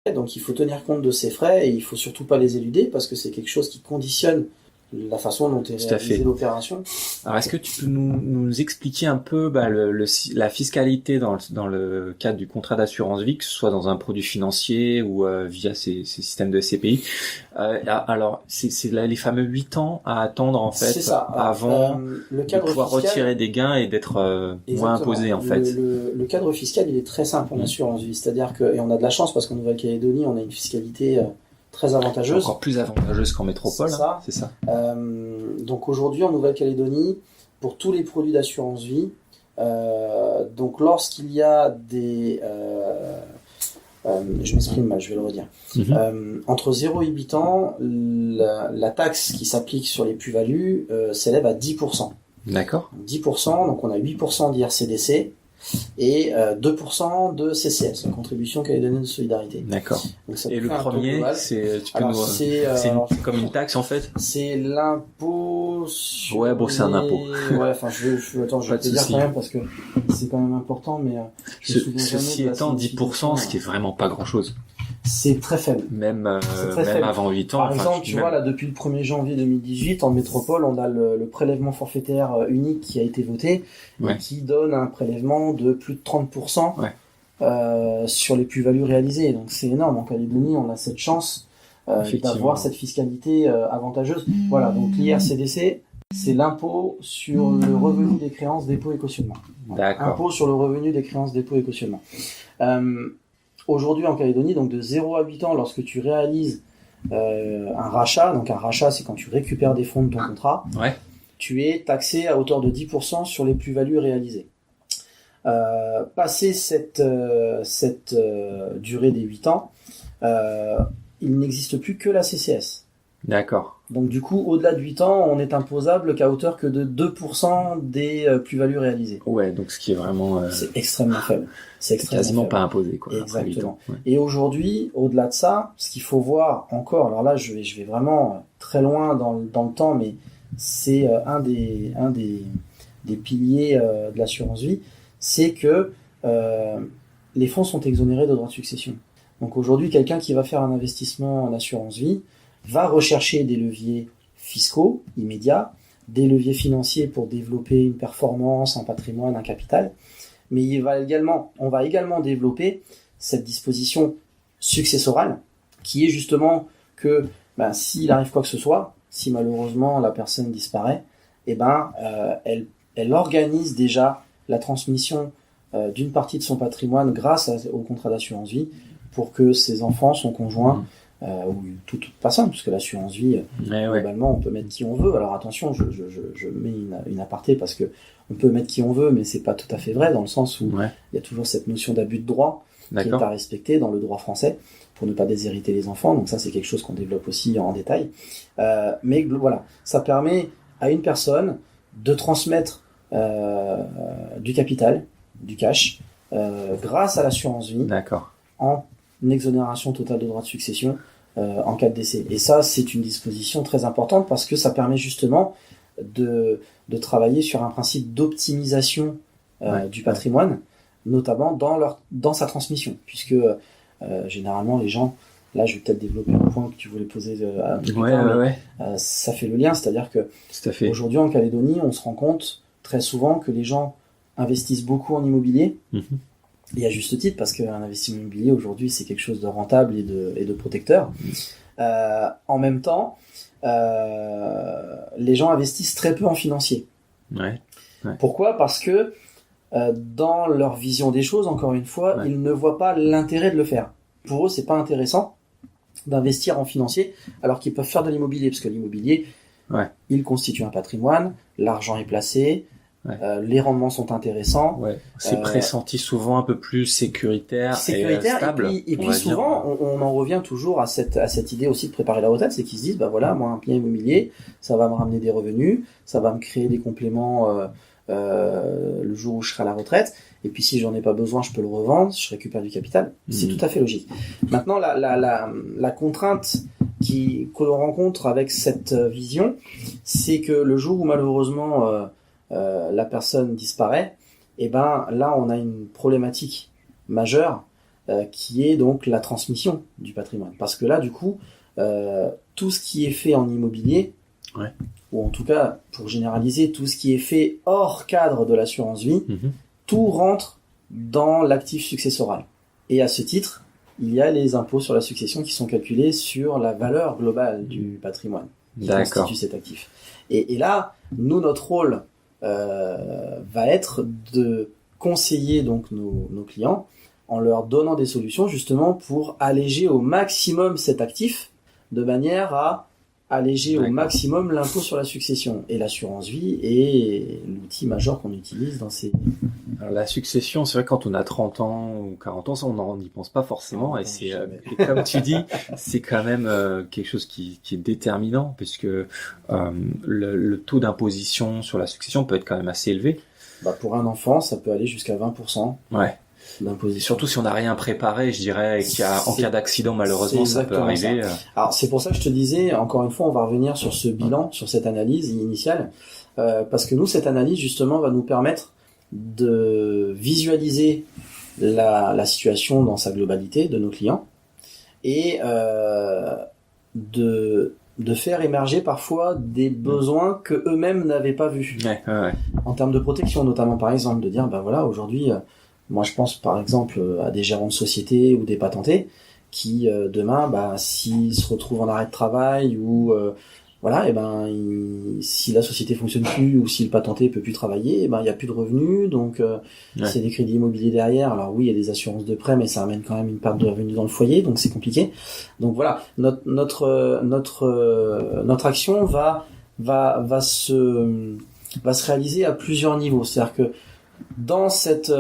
Donc il faut tenir compte de ces frais et il faut surtout pas les éluder parce que c'est quelque chose qui conditionne la façon dont est réalisée l'opération. Alors, est-ce que tu peux nous expliquer un peu la fiscalité dans le cadre du contrat d'assurance vie, que ce soit dans un produit financier ou via ces systèmes de SCPI? Alors, c'est les fameux 8 ans à attendre en fait c'est ça. avant le cadre de pouvoir fiscal, retirer des gains et d'être moins imposé en fait. Le cadre fiscal, il est très simple en assurance vie, c'est-à-dire que, et on a de la chance parce qu'en Nouvelle-Calédonie, on a une fiscalité très avantageuse. Encore plus avantageuse qu'en métropole. C'est ça. Donc aujourd'hui en Nouvelle-Calédonie, pour tous les produits d'assurance vie, donc lorsqu'il y a des... je m'exprime mal, je vais le redire. Entre 0 et 8 ans, la taxe qui s'applique sur les plus-values s'élève à 10%. D'accord. 10%, donc on a 8% d'IRCDC et 2% de CCS, la contribution calédonienne de solidarité. D'accord. Et le premier, c'est comme une taxe en fait. C'est l'impôt sur. Ouais, bon, c'est un impôt. Ouais, enfin, je vais te dire quand même parce que c'est quand même important, mais. Ceci étant, 10%, ce qui est vraiment pas grand-chose. C'est très faible. Même avant 8 ans. Par exemple, tu vois, là, depuis le 1er janvier 2018, en métropole, on a le prélèvement forfaitaire unique qui a été voté, et qui donne un prélèvement de plus de 30% sur les plus-values réalisées. Donc c'est énorme. En Calédonie, on a cette chance d'avoir cette fiscalité avantageuse. Voilà, donc l'IRCDC, c'est l'impôt sur le revenu des créances, dépôts et cautionnement. D'accord. Impôt sur le revenu des créances, dépôts et cautionnement. Aujourd'hui en Calédonie, donc de 0 à 8 ans, lorsque tu réalises un rachat, donc un rachat c'est quand tu récupères des fonds de ton contrat, tu es taxé à hauteur de 10% sur les plus-values réalisées. Passé cette durée des 8 ans, il n'existe plus que la CCS. D'accord. Donc du coup, au-delà de 8 ans, on est imposable qu'à hauteur que de 2% des plus-values réalisées. Ouais, donc ce qui est vraiment... C'est extrêmement faible. C'est quasiment pas imposé, quoi. Exactement. Et aujourd'hui, au-delà de ça, ce qu'il faut voir encore, alors là, je vais vraiment très loin dans le temps, mais c'est un des piliers de l'assurance vie, c'est que les fonds sont exonérés de droits de succession. Donc aujourd'hui, quelqu'un qui va faire un investissement en assurance vie va rechercher des leviers fiscaux immédiats, des leviers financiers pour développer une performance, un patrimoine, un capital, mais on va également développer cette disposition successorale qui est justement que s'il arrive quoi que ce soit, si malheureusement la personne disparaît, elle organise déjà la transmission d'une partie de son patrimoine grâce au contrat d'assurance vie pour que ses enfants, son conjoint, ou toute personne, parce que l'assurance vie, globalement, on peut mettre qui on veut. Alors attention, je mets une aparté parce que on peut mettre qui on veut, mais c'est pas tout à fait vrai dans le sens où il y a toujours cette notion d'abus de droit qui est à respecter dans le droit français pour ne pas déshériter les enfants. Donc ça, c'est quelque chose qu'on développe aussi en détail. Mais voilà, ça permet à une personne de transmettre du capital, du cash, grâce à l'assurance vie, en exonération totale de droits de succession en cas de décès. Et ça, c'est une disposition très importante parce que ça permet justement de travailler sur un principe d'optimisation du patrimoine, notamment dans sa transmission, puisque généralement les gens, là je vais peut-être développer un point que tu voulais poser un peu plus tard, ça fait le lien, c'est-à-dire que aujourd'hui en Calédonie, on se rend compte très souvent que les gens investissent beaucoup en immobilier, et à juste titre, parce qu'un investissement immobilier aujourd'hui c'est quelque chose de rentable et de protecteur. En même temps, les gens investissent très peu en financier. Pourquoi ? Parce que dans leur vision des choses, encore une fois, ils ne voient pas l'intérêt de le faire. Pour eux, c'est pas intéressant d'investir en financier alors qu'ils peuvent faire de l'immobilier, parce que l'immobilier, il constitue un patrimoine, l'argent est placé, les rendements sont intéressants. C'est pressenti souvent un peu plus sécuritaire et stable. Et puis souvent, on en revient toujours à cette idée aussi de préparer la retraite, c'est qu'ils se disent, moi, un bien immobilier, ça va me ramener des revenus, ça va me créer des compléments le jour où je serai à la retraite, et puis si j'en ai pas besoin, je peux le revendre, je récupère du capital. C'est tout à fait logique. Maintenant, la contrainte que l'on rencontre avec cette vision, c'est que le jour où malheureusement la personne disparaît, là on a une problématique majeure qui est donc la transmission du patrimoine. Parce que là, du coup, tout ce qui est fait en immobilier, ou en tout cas, pour généraliser, tout ce qui est fait hors cadre de l'assurance vie, tout rentre dans l'actif successoral. Et à ce titre, il y a les impôts sur la succession qui sont calculés sur la valeur globale du patrimoine qui constitue cet actif. Et là, nous, notre rôle va être de conseiller donc nos clients en leur donnant des solutions justement pour alléger au maximum cet actif de manière à alléger au maximum l'impôt sur la succession. Et l'assurance vie est l'outil majeur qu'on utilise dans ces... Alors, la succession, c'est vrai, quand on a 30 ans ou 40 ans, ça, on n'y pense pas forcément. Et c'est, et comme tu dis, c'est quand même quelque chose qui est déterminant, puisque le taux d'imposition sur la succession peut être quand même assez élevé. Pour un enfant, ça peut aller jusqu'à 20%. D'imposition. Surtout si on n'a rien préparé, je dirais, et en cas d'accident, malheureusement, ça peut arriver. Alors, c'est pour ça que je te disais, encore une fois, on va revenir sur ce bilan, sur cette analyse initiale, parce que nous, cette analyse, justement, va nous permettre de visualiser la situation dans sa globalité de nos clients et de faire émerger parfois des besoins que eux-mêmes n'avaient pas vus. En termes de protection, notamment, par exemple, de dire, voilà, aujourd'hui, moi, je pense par exemple à des gérants de société ou des patentés qui demain, s'ils se retrouvent en arrêt de travail ou si la société fonctionne plus ou si le patenté peut plus travailler, il y a plus de revenus, donc c'est des crédits immobiliers derrière. Alors oui, il y a des assurances de prêt, mais ça amène quand même une perte de revenus dans le foyer, donc c'est compliqué. Donc voilà, notre action va se réaliser à plusieurs niveaux. C'est-à-dire que dans cette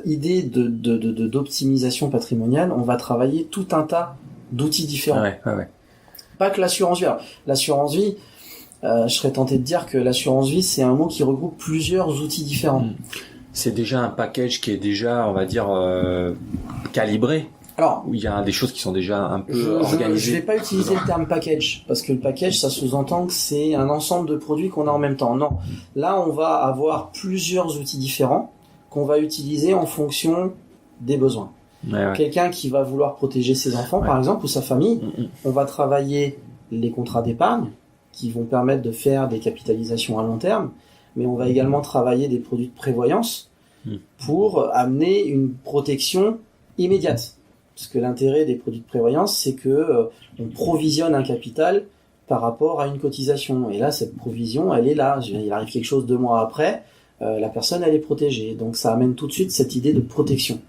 idée d'optimisation patrimoniale, on va travailler tout un tas d'outils différents. Pas que l'assurance vie. Alors, l'assurance vie, je serais tenté de dire que l'assurance vie, c'est un mot qui regroupe plusieurs outils différents. C'est déjà un package qui est déjà, on va dire, calibré. Alors, où il y a des choses qui sont déjà un peu organisées. Je vais pas utiliser le terme package, parce que le package, ça sous-entend que c'est un ensemble de produits qu'on a en même temps. Non. Là, on va avoir plusieurs outils différents qu'on va utiliser en fonction des besoins. Quelqu'un qui va vouloir protéger ses enfants, par exemple, ou sa famille, on va travailler les contrats d'épargne qui vont permettre de faire des capitalisations à long terme, mais on va également travailler des produits de prévoyance pour amener une protection immédiate. Parce que l'intérêt des produits de prévoyance, c'est que on provisionne un capital par rapport à une cotisation. Et là, cette provision, elle est là. Il arrive quelque chose 2 mois après, la personne, elle est protégée. Donc, ça amène tout de suite cette idée de protection.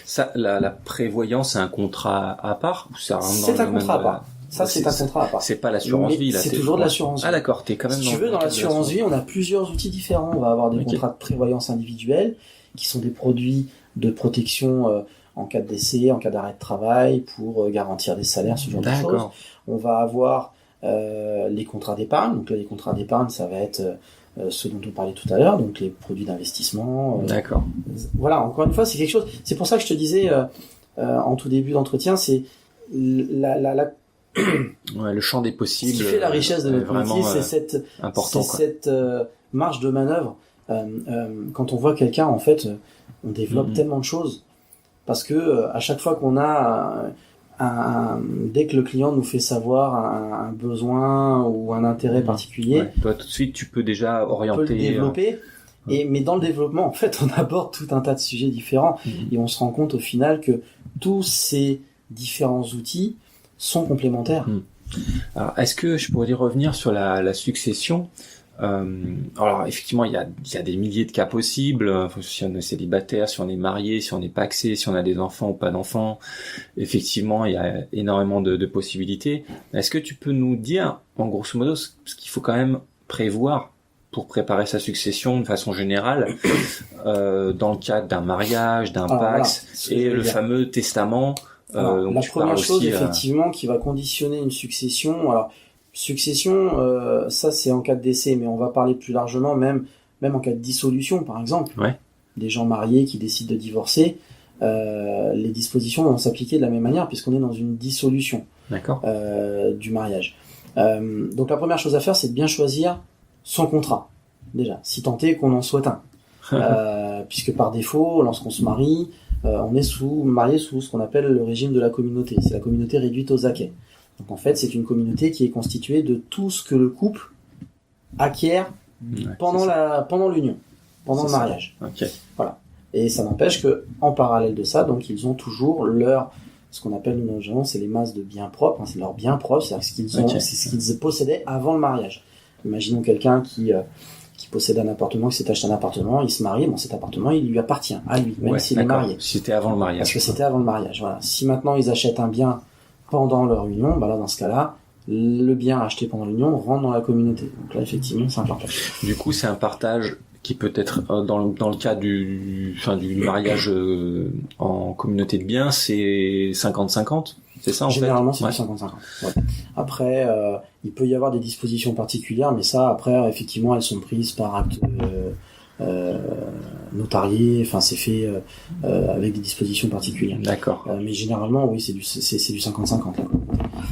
Ça, la prévoyance, c'est un contrat à part ou ça rentre C'est un contrat à part. Ça, c'est un contrat à part. C'est pas l'assurance vie, là. C'est toujours de l'assurance vie. Ah, d'accord, t'es quand même Si tu veux, dans l'assurance vie, on a plusieurs outils différents. On va avoir des contrats de prévoyance individuelle, qui sont des produits de protection, en cas de décès, en cas d'arrêt de travail, pour garantir des salaires, ce genre de choses. On va avoir les contrats d'épargne. Donc là, les contrats d'épargne, ça va être ceux dont on parlait tout à l'heure, donc les produits d'investissement. D'accord. Voilà, encore une fois, c'est quelque chose. C'est pour ça que je te disais en tout début d'entretien, c'est le champ des possibles. Ce qui fait la richesse de notre métier, c'est cette marge de manœuvre. Quand on voit quelqu'un, en fait, on développe tellement de choses. Parce que à chaque fois qu'on a dès que le client nous fait savoir un besoin ou un intérêt particulier, toi tout de suite tu peux déjà orienter, on peut le développer. Mais dans le développement, en fait, on aborde tout un tas de sujets différents et on se rend compte au final que tous ces différents outils sont complémentaires. Alors, est-ce que je pourrais revenir sur la succession? Alors effectivement, il y a des milliers de cas possibles. Si on est célibataire, si on est marié, si on est pacsé, si on a des enfants ou pas d'enfants. Effectivement, il y a énormément de possibilités. Est-ce que tu peux nous dire, en grosso modo, ce qu'il faut quand même prévoir pour préparer sa succession de façon générale, dans le cadre d'un mariage, d'un Pacs, et le fameux testament. Donc la première chose, effectivement, qui va conditionner une succession. Alors, succession, ça c'est en cas de décès, mais on va parler plus largement, même en cas de dissolution, par exemple. Des gens mariés qui décident de divorcer, les dispositions vont s'appliquer de la même manière puisqu'on est dans une dissolution du mariage. Donc la première chose à faire, c'est de bien choisir son contrat, déjà, si tant est qu'on en souhaite un. puisque par défaut, lorsqu'on se marie, on est marié sous ce qu'on appelle le régime de la communauté. C'est la communauté réduite aux acquêts. Donc en fait, c'est une communauté qui est constituée de tout ce que le couple acquiert pendant l'union, pendant le mariage. Okay. Voilà. Et ça n'empêche que, en parallèle de ça, donc ils ont toujours ce qu'on appelle nous, c'est les masses de biens propres, c'est leurs biens propres, c'est-à-dire c'est ce qu'ils possédaient avant le mariage. Imaginons quelqu'un qui possède un appartement, qui s'est acheté un appartement, il se marie, cet appartement, il lui appartient à lui, même s'il est marié. C'était avant le mariage. Parce que c'était avant le mariage, voilà. Si maintenant ils achètent un bien pendant leur union, là, dans ce cas-là, le bien acheté pendant l'union rentre dans la communauté. Donc là, effectivement, c'est un partage. Du coup, c'est un partage qui peut être, dans le cas du mariage en communauté de biens, c'est 50-50. C'est ça, en Généralement, fait. C'est du 50-50. Ouais. Après, il peut y avoir des dispositions particulières, mais ça, après, effectivement, elles sont prises par acte notarié. Enfin, c'est fait avec des dispositions particulières. D'accord. Mais généralement, oui, c'est du 50-50. Là.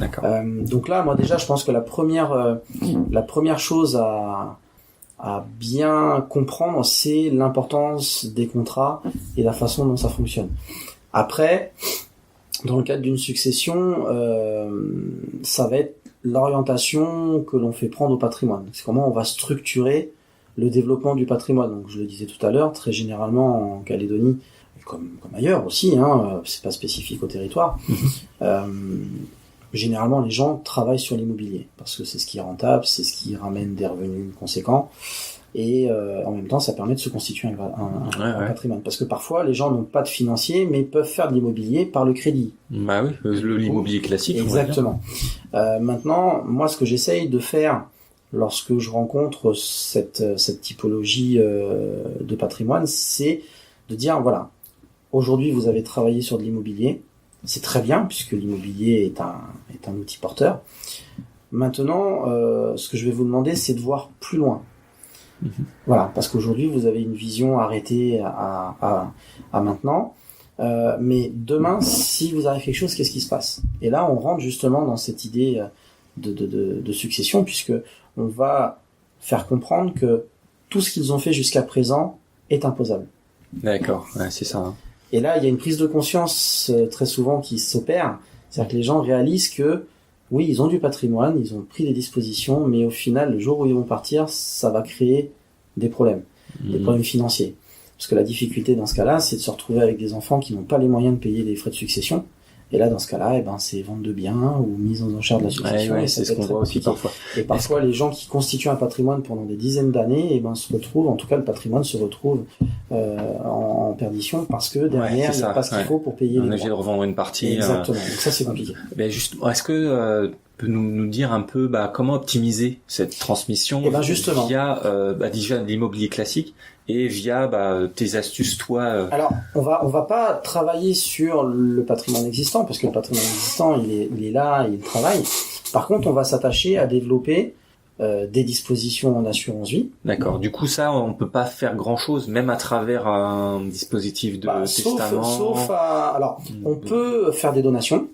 D'accord. Donc là, moi déjà, je pense que la première chose à bien comprendre, c'est l'importance des contrats et la façon dont ça fonctionne. Après, dans le cadre d'une succession, ça va être l'orientation que l'on fait prendre au patrimoine. C'est comment on va structurer le développement du patrimoine. Donc, je le disais tout à l'heure, très généralement en Calédonie, comme ailleurs aussi, c'est pas spécifique au territoire. Généralement, les gens travaillent sur l'immobilier parce que c'est ce qui est rentable, c'est ce qui ramène des revenus conséquents. Et en même temps, ça permet de se constituer un patrimoine. Parce que parfois, les gens n'ont pas de financier, mais peuvent faire de l'immobilier par le crédit. Bah oui, l'immobilier classique. Exactement. Maintenant, moi, ce que j'essaye de faire lorsque je rencontre cette typologie de patrimoine, c'est de dire, voilà, aujourd'hui, vous avez travaillé sur de l'immobilier. C'est très bien, puisque l'immobilier est un outil porteur. Maintenant, ce que je vais vous demander, c'est de voir plus loin. Voilà, parce qu'aujourd'hui vous avez une vision arrêtée à maintenant, mais demain, si vous arrive quelque chose, qu'est-ce qui se passe? Et là, on rentre justement dans cette idée de succession, puisque on va faire comprendre que tout ce qu'ils ont fait jusqu'à présent est imposable. D'accord, c'est ça. Et là, il y a une prise de conscience très souvent qui s'opère, c'est-à-dire que les gens réalisent que oui, ils ont du patrimoine, ils ont pris des dispositions, mais au final, le jour où ils vont partir, ça va créer des problèmes financiers. Parce que la difficulté dans ce cas-là, c'est de se retrouver avec des enfants qui n'ont pas les moyens de payer les frais de succession. Et là, dans ce cas-là, c'est vente de biens ou mise en enchère de la succession. C'est ce qu'on voit aussi parfois. Et parfois, les gens qui constituent un patrimoine pendant des dizaines d'années, se retrouvent, en tout cas, le patrimoine se retrouve en perdition parce que derrière, il n'y a pas ce qu'il faut pour payer les droits. On est obligé de revendre une partie. Exactement. Donc ça, c'est compliqué. Mais juste, est-ce que peut nous dire un peu comment optimiser cette transmission justement. Via déjà l'immobilier classique et via tes astuces toi Alors on va pas travailler sur le patrimoine existant parce que le patrimoine existant il est là, il travaille. Par contre, on va s'attacher à développer des dispositions en assurance vie. D'accord. Du coup, ça, on peut pas faire grand-chose, même à travers un dispositif de testament. Alors, on peut faire des donations.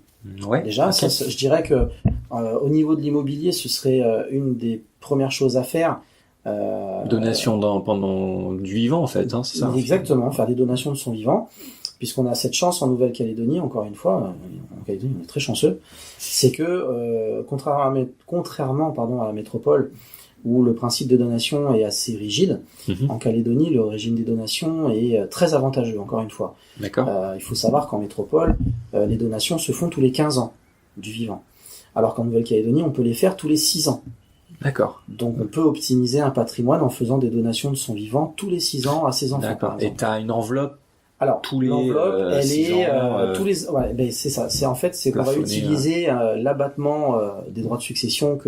Ouais. Déjà, okay. Ça, je dirais que au niveau de l'immobilier, ce serait une des premières choses à faire. Donation pendant du vivant, en fait, c'est ça. Exactement, faire des donations de son vivant, puisqu'on a cette chance en Nouvelle-Calédonie, encore une fois, en Calédonie, on est très chanceux, c'est que contrairement à la métropole, où le principe de donation est assez rigide, en Calédonie, le régime des donations est très avantageux, encore une fois. D'accord. Il faut savoir qu'en métropole, les donations se font tous les 15 ans du vivant, alors qu'en Nouvelle-Calédonie, on peut les faire tous les 6 ans. D'accord. Donc on peut optimiser un patrimoine en faisant des donations de son vivant tous les 6 ans à ses enfants. D'accord. Et tu as une enveloppe. Alors l'enveloppe, elle est tous les. Ouais, c'est ça. C'est qu'on va utiliser l'abattement des droits de succession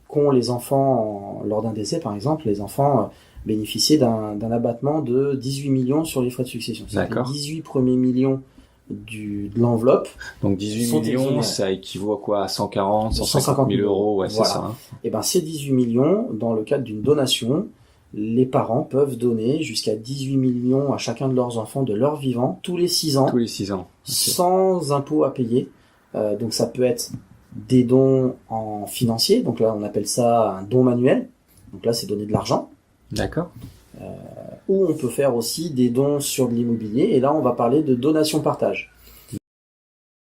qu'ont les enfants lors d'un décès, par exemple. Les enfants bénéficiaient d'un abattement de 18 millions sur les frais de succession. D'accord. Les 18 premiers millions de l'enveloppe. Donc 18 millions, ça équivaut à quoi? À 150 000 euros, ouais, voilà. C'est ça. Et ces 18 millions, dans le cadre d'une donation, les parents peuvent donner jusqu'à 18 millions à chacun de leurs enfants de leur vivant, tous les 6 ans. Tous les 6 ans. Okay. Sans impôt à payer. Donc ça peut être des dons en financier. Donc là, on appelle ça un don manuel. Donc là, c'est donner de l'argent. D'accord. Ou on peut faire aussi des dons sur de l'immobilier, et là on va parler de donation-partage.